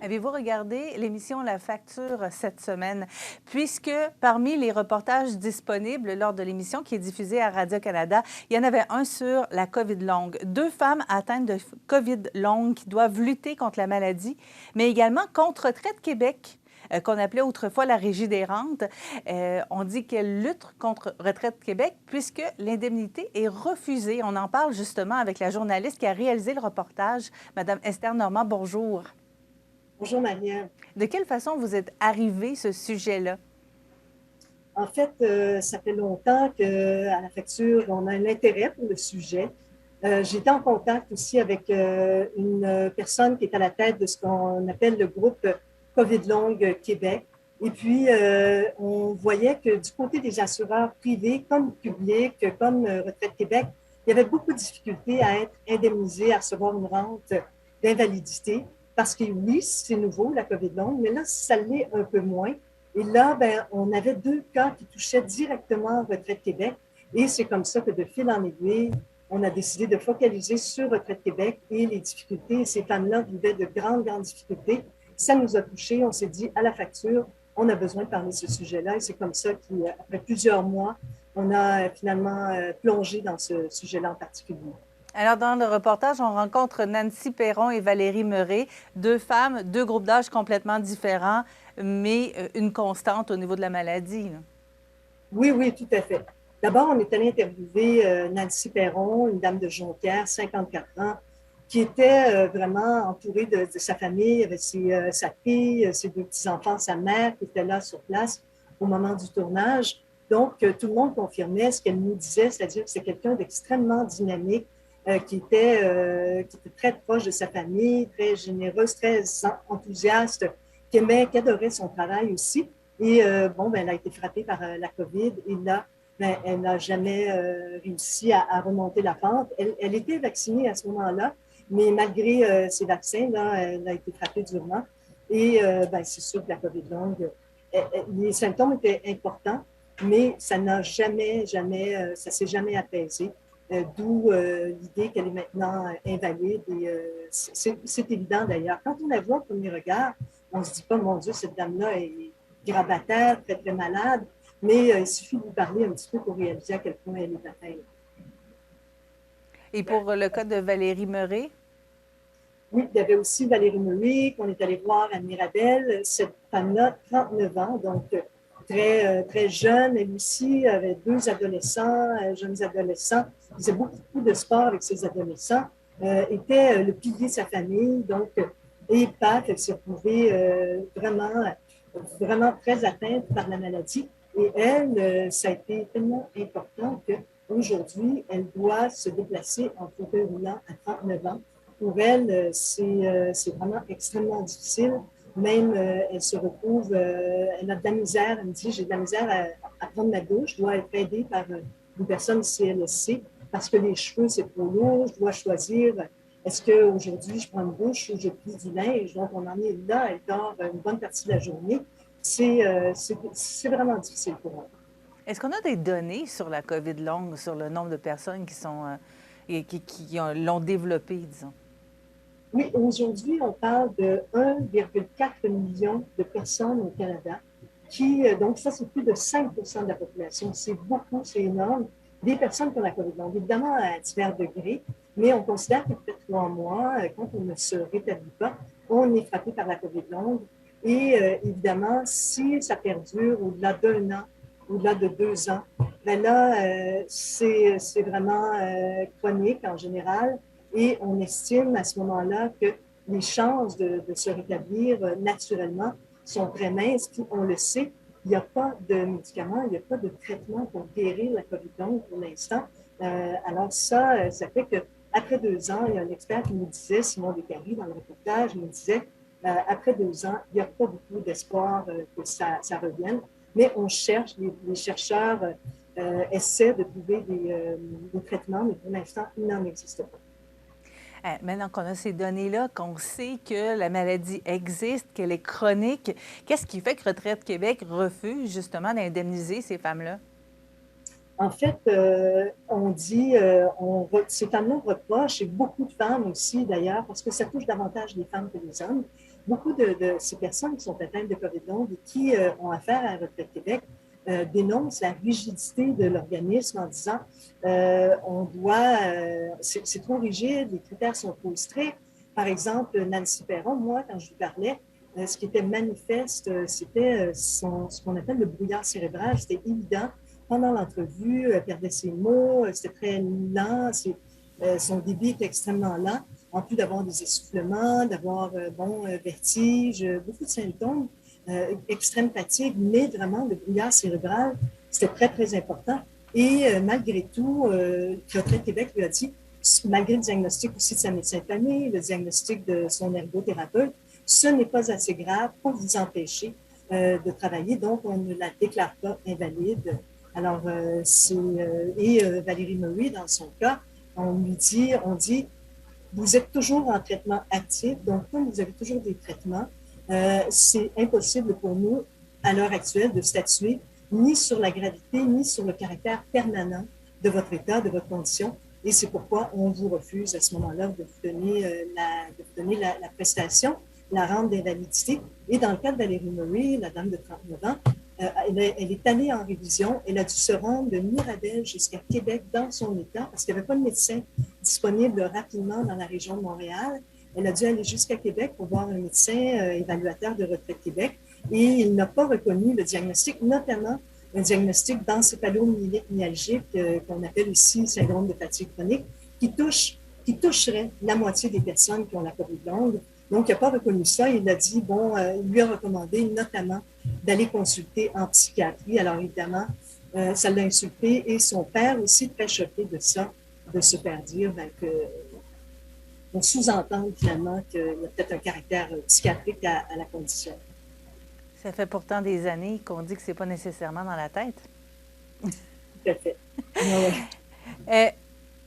Avez-vous regardé l'émission La Facture cette semaine? Puisque parmi les reportages disponibles lors de l'émission qui est diffusée à Radio-Canada, il y en avait un sur la COVID longue. Deux femmes atteintes de COVID longue qui doivent lutter contre la maladie, mais également contre Retraite Québec, qu'on appelait autrefois la Régie des rentes. On dit qu'elle lutte contre Retraite Québec puisque l'indemnité est refusée. On en parle justement avec la journaliste qui a réalisé le reportage, Madame Esther Normand. Bonjour. Bonjour Marianne. De quelle façon vous êtes arrivé ce sujet-là? En fait, ça fait longtemps qu'à la facture, on a un intérêt pour le sujet. J'ai été en contact aussi avec une personne qui est à la tête de ce qu'on appelle le groupe COVID Longue Québec. Et puis, on voyait que du côté des assureurs privés comme publics, comme Retraite Québec, il y avait beaucoup de difficultés à être indemnisés, à recevoir une rente d'invalidité. Parce que oui, c'est nouveau, la COVID longue, mais là, ça l'est un peu moins. Et là, ben, on avait deux cas qui touchaient directement Retraite Québec. Et c'est comme ça que de fil en aiguille, on a décidé de focaliser sur Retraite Québec et les difficultés. Ces femmes-là vivaient de grandes difficultés. Ça nous a touchés. On s'est dit, à la facture, on a besoin de parler de ce sujet-là. Et c'est comme ça qu'après plusieurs mois, on a finalement plongé dans ce sujet-là en particulier. Alors, dans le reportage, on rencontre Nancy Perron et Valérie Meuret, deux femmes, deux groupes d'âge complètement différents, mais une constante au niveau de la maladie. Oui, tout à fait. D'abord, on est allé interviewer Nancy Perron, une dame de Jonquière, 54 ans, qui était vraiment entourée de sa famille, avec sa fille, ses deux petits-enfants, sa mère qui était là sur place au moment du tournage. Donc, tout le monde confirmait ce qu'elle nous disait, c'est-à-dire que c'est quelqu'un d'extrêmement dynamique, qui était très proche de sa famille, très généreuse, très enthousiaste, qui adorait son travail aussi. Et bon, ben, elle a été frappée par la COVID et là, ben, elle n'a jamais réussi à remonter la pente. Elle était vaccinée à ce moment-là, mais malgré ces vaccins, là, elle a été frappée durement. Et ben, c'est sûr que la COVID longue, les symptômes étaient importants, mais ça n'a jamais, ça s'est jamais apaisé. D'où l'idée qu'elle est maintenant invalide. Et c'est évident d'ailleurs. Quand on la voit au premier regard, on ne se dit pas, mon Dieu, cette dame-là est grabataire, très malade, mais il suffit de lui parler un petit peu pour réaliser à quel point elle est atteinte. Et pour le cas de Valérie Meuret? Oui, il y avait aussi Valérie Meuret qu'on est allé voir à Mirabel. Cette femme-là, 39 ans, donc très jeune. Elle aussi avait deux adolescents, jeunes adolescents. Elle faisait beaucoup de sport avec ses adolescents. Était le pilier de sa famille. Donc, et Pat, elle s'est retrouvée vraiment très atteinte par la maladie. Et elle, ça a été tellement important qu'aujourd'hui, elle doit se déplacer en fauteuil roulant à 39 ans. Pour elle, c'est vraiment extrêmement difficile. Même, elle se retrouve, elle a de la misère. Elle me dit, j'ai de la misère à prendre ma douche. Je dois être aidée par une personne CLSC parce que les cheveux, c'est trop lourd. Je dois choisir, est-ce qu'aujourd'hui, je prends une douche ou je plie du linge? Donc, on en est là. Elle dort une bonne partie de la journée. C'est vraiment difficile pour elle. Est-ce qu'on a des données sur la COVID longue, sur le nombre de personnes qui l'ont développée, disons? Oui, aujourd'hui, on parle de 1,4 million de personnes au Canada donc ça, c'est plus de 5 de la population. C'est beaucoup, c'est énorme. Des personnes qui ont la COVID longue, évidemment à divers degrés, mais on considère qu'après 3 mois, quand on ne se rétablit pas, on est frappé par la COVID longue. Et évidemment, si ça perdure au-delà d'un an, au-delà de 2 ans, ben là, c'est vraiment chronique en général. Et on estime à ce moment-là que les chances de se rétablir naturellement sont très minces. Puis on le sait, il n'y a pas de médicaments, il n'y a pas de traitement pour guérir la COVID longue pour l'instant. Alors ça fait qu'après 2 ans, il y a un expert qui nous disait, Simon Descaries, dans le reportage, il nous disait, après 2 ans, il n'y a pas beaucoup d'espoir que ça revienne. Mais on cherche, les chercheurs essaient de trouver des traitements, mais pour l'instant, il n'en existe pas. Maintenant qu'on a ces données-là, qu'on sait que la maladie existe, qu'elle est chronique, qu'est-ce qui fait que Retraite Québec refuse justement d'indemniser ces femmes-là? En fait, on dit, ces femmes-là reprochent, et beaucoup de femmes aussi d'ailleurs, parce que ça touche davantage les femmes que les hommes, beaucoup de ces personnes qui sont atteintes de COVID longue et qui ont affaire à Retraite Québec dénoncent la rigidité de l'organisme en disant on doit, c'est trop rigide, les critères sont trop stricts. Par exemple, Nancy Perron, moi, quand je lui parlais, ce qui était manifeste, c'était ce qu'on appelle le brouillard cérébral. C'était évident. Pendant l'entrevue, elle perdait ses mots, c'était très lent, son débit était extrêmement lent, en plus d'avoir des essoufflements, d'avoir vertige, beaucoup de symptômes, extrême fatigue, mais vraiment le brouillard cérébral, c'était très, très important. Et malgré tout, Retraite Québec lui a dit, malgré le diagnostic aussi de sa médecin de famille, le diagnostic de son ergothérapeute, ce n'est pas assez grave pour vous empêcher de travailler, donc on ne la déclare pas invalide. Alors, Valérie Murray, dans son cas, on dit, vous êtes toujours en traitement actif, donc comme vous avez toujours des traitements, c'est impossible pour nous, à l'heure actuelle, de statuer ni sur la gravité, ni sur le caractère permanent de votre état, de votre condition. Et c'est pourquoi on vous refuse à ce moment-là de vous donner la prestation, la rente d'invalidité. Et dans le cas de Valérie Murray, la dame de 39 ans, elle est allée en révision. Elle a dû se rendre de Mirabel jusqu'à Québec dans son état parce qu'il n'y avait pas de médecin disponible rapidement dans la région de Montréal. Elle a dû aller jusqu'à Québec pour voir un médecin évaluateur de Retraite Québec et il n'a pas reconnu le diagnostic, notamment un diagnostic d'encéphalomyalgique qu'on appelle aussi syndrome de fatigue chronique, qui toucherait la moitié des personnes qui ont la COVID longue. Donc, il n'a pas reconnu ça. Il a dit, il lui a recommandé notamment d'aller consulter en psychiatrie. Alors, évidemment, ça l'a insulté et son père aussi très choqué de ça, de se faire dire qu'on sous-entend finalement qu'il y a peut-être un caractère psychiatrique à la condition. Ça fait pourtant des années qu'on dit que ce n'est pas nécessairement dans la tête. Tout à fait.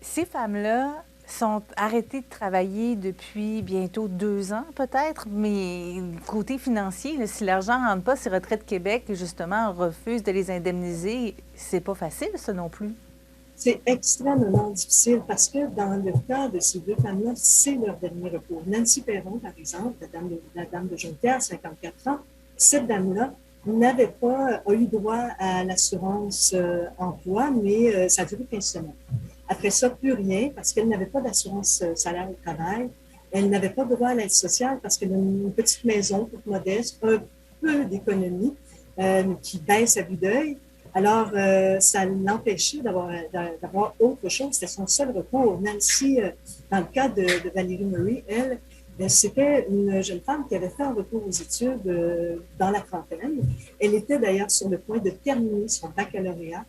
Ces femmes-là sont arrêtées de travailler depuis bientôt 2 ans peut-être, mais côté financier, là, si l'argent ne rentre pas, si Retraite Québec, justement, refuse de les indemniser, c'est pas facile, ça non plus. C'est extrêmement difficile parce que dans le cas de ces deux femmes-là, c'est leur dernier recours. Nancy Perron, par exemple, la dame de Jonquière, 54 ans, cette dame-là a eu droit à l'assurance emploi, mais ça a duré 15 semaines. Après ça, plus rien, parce qu'elle n'avait pas d'assurance salaire au travail. Elle n'avait pas droit à l'aide sociale parce qu'elle a une petite maison toute modeste, un peu d'économie qui baisse à vue d'œil. Alors, ça l'empêchait d'avoir autre chose. C'était son seul recours. Nancy, dans le cas de Valérie Murray, elle, c'était une jeune femme qui avait fait un retour aux études dans la trentaine. Elle était d'ailleurs sur le point de terminer son baccalauréat.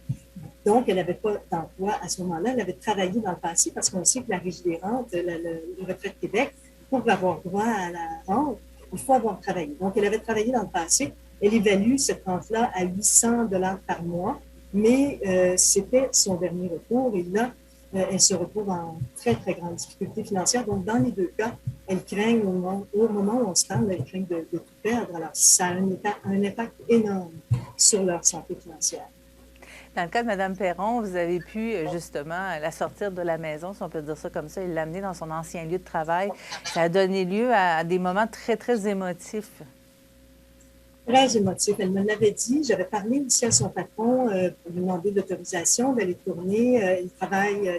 Donc, elle n'avait pas d'emploi à ce moment-là. Elle avait travaillé dans le passé parce qu'on sait que la Régie des rentes, le Retraite Québec, pour avoir droit à la rente, il faut avoir travaillé. Donc, elle avait travaillé dans le passé. Elle évalue cette rente-là à 800 $ par mois, mais c'était son dernier recours. Et là, elle se retrouve en très, très grande difficulté financière. Donc, dans les deux cas, elle craint, au moment où on se parle, elle craint de tout perdre. Alors, ça a un impact énorme sur leur santé financière. Dans le cas de Mme Perron, vous avez pu justement la sortir de la maison, si on peut dire ça comme ça, et l'amener dans son ancien lieu de travail. Ça a donné lieu à des moments très, très émotifs. Très émotif. Elle me l'avait dit. J'avais parlé aussi à son patron pour lui demander l'autorisation d'aller tourner. Elle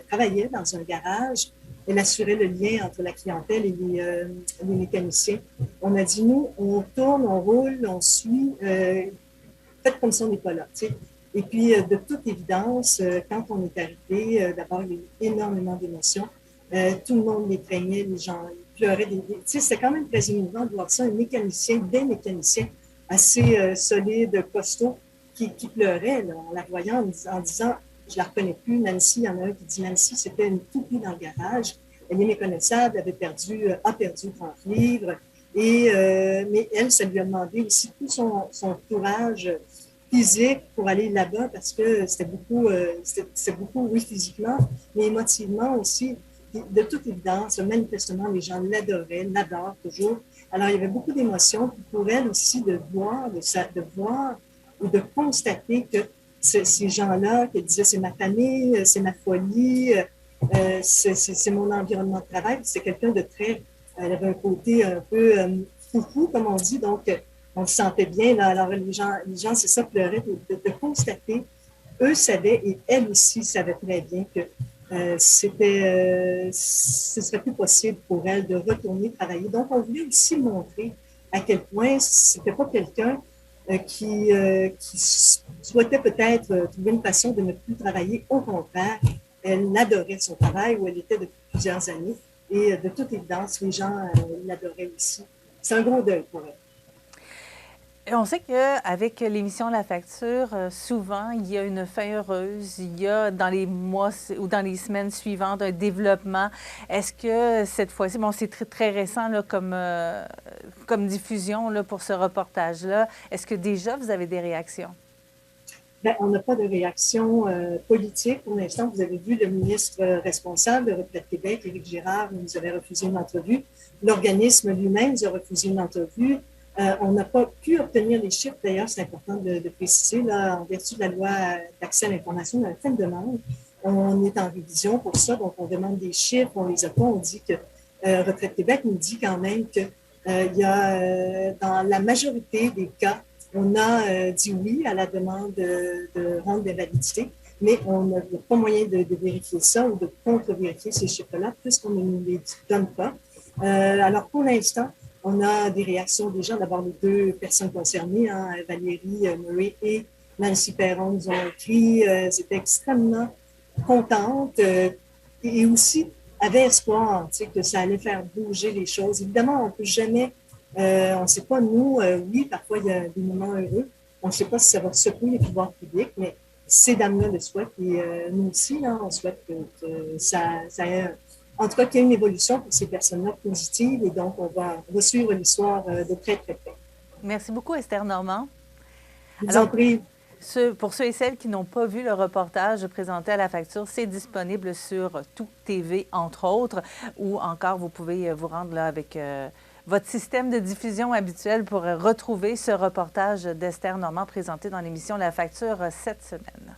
travaillait dans un garage. Elle assurait le lien entre la clientèle et les mécaniciens. On a dit, nous, on tourne, on roule, on suit. Faites comme si on n'est pas là. Tu sais. Et puis, de toute évidence, quand on est arrivé, d'abord, il y a eu énormément d'émotions. Tout le monde les craignait, les gens pleuraient. Tu sais, c'était quand même très émouvant de voir ça, un mécanicien, des mécaniciens assez solide, costaud, qui pleurait là, en la voyant, en disant, je la reconnais plus, Nancy, il y en a un qui dit, Nancy, c'était une toupie dans le garage, elle est méconnaissable, elle a perdu 30 livres, mais elle, ça lui a demandé aussi tout son courage physique pour aller là-bas, parce que c'était beaucoup, oui, physiquement, mais émotivement aussi. De toute évidence, manifestement, les gens l'adorent toujours. Alors, il y avait beaucoup d'émotions pour elle aussi de voir ou de constater que ces gens-là, qu'elle disait, c'est ma famille, c'est ma folie, c'est mon environnement de travail. C'est quelqu'un de très... Elle avait un côté un peu foufou, comme on dit, donc on le sentait bien. Là. Alors les gens c'est ça, pleuraient de constater. Eux savaient, et elle aussi savait très bien que ce serait plus possible pour elle de retourner travailler. Donc, on voulait aussi montrer à quel point c'était pas quelqu'un qui souhaitait peut-être trouver une façon de ne plus travailler. Au contraire, elle adorait son travail où elle était depuis plusieurs années. Et de toute évidence, les gens l'adoraient aussi. C'est un gros deuil pour elle. Et on sait qu'avec l'émission La Facture, souvent, il y a une fin heureuse. Il y a dans les mois ou dans les semaines suivantes un développement. Est-ce que cette fois-ci, bon, c'est très, très récent là, comme diffusion là, pour ce reportage-là, est-ce que déjà vous avez des réactions? Bien, on n'a pas de réaction politique pour l'instant. Vous avez vu le ministre responsable de Retraite Québec, Éric Girard, nous avait refusé une entrevue. L'organisme lui-même nous a refusé une entrevue. On n'a pas pu obtenir les chiffres. D'ailleurs, c'est important de préciser, là, en vertu de la loi d'accès à l'information, on a fait une demande. On est en révision pour ça, donc on demande des chiffres, on les a pas. On dit que Retraite Québec nous dit quand même que il y a, dans la majorité des cas, on a dit oui à la demande de rente d'invalidité, mais on n'a pas moyen de vérifier ça ou de contre-vérifier ces chiffres-là, puisqu'on ne nous les donne pas. Alors, pour l'instant, on a des réactions des gens. D'abord, les deux personnes concernées, hein, Valérie Murray et Nancy Perron, nous ont écrit. Elles étaient extrêmement contentes et aussi avaient espoir que ça allait faire bouger les choses. Évidemment, on ne peut jamais, on ne sait pas, nous, oui, parfois il y a des moments heureux. On ne sait pas si ça va secouer les pouvoirs publics, mais ces dames-là le souhaitent et nous aussi, là, on souhaite que ça ait en tout cas, qu'il y ait une évolution pour ces personnes-là positives et donc on va suivre l'histoire de très, très près. Merci beaucoup, Esther Normand. Je vous en prie. Pour ceux et celles qui n'ont pas vu le reportage présenté à La Facture, c'est disponible sur Tout TV, entre autres, ou encore vous pouvez vous rendre là avec votre système de diffusion habituel pour retrouver ce reportage d'Esther Normand présenté dans l'émission La Facture cette semaine.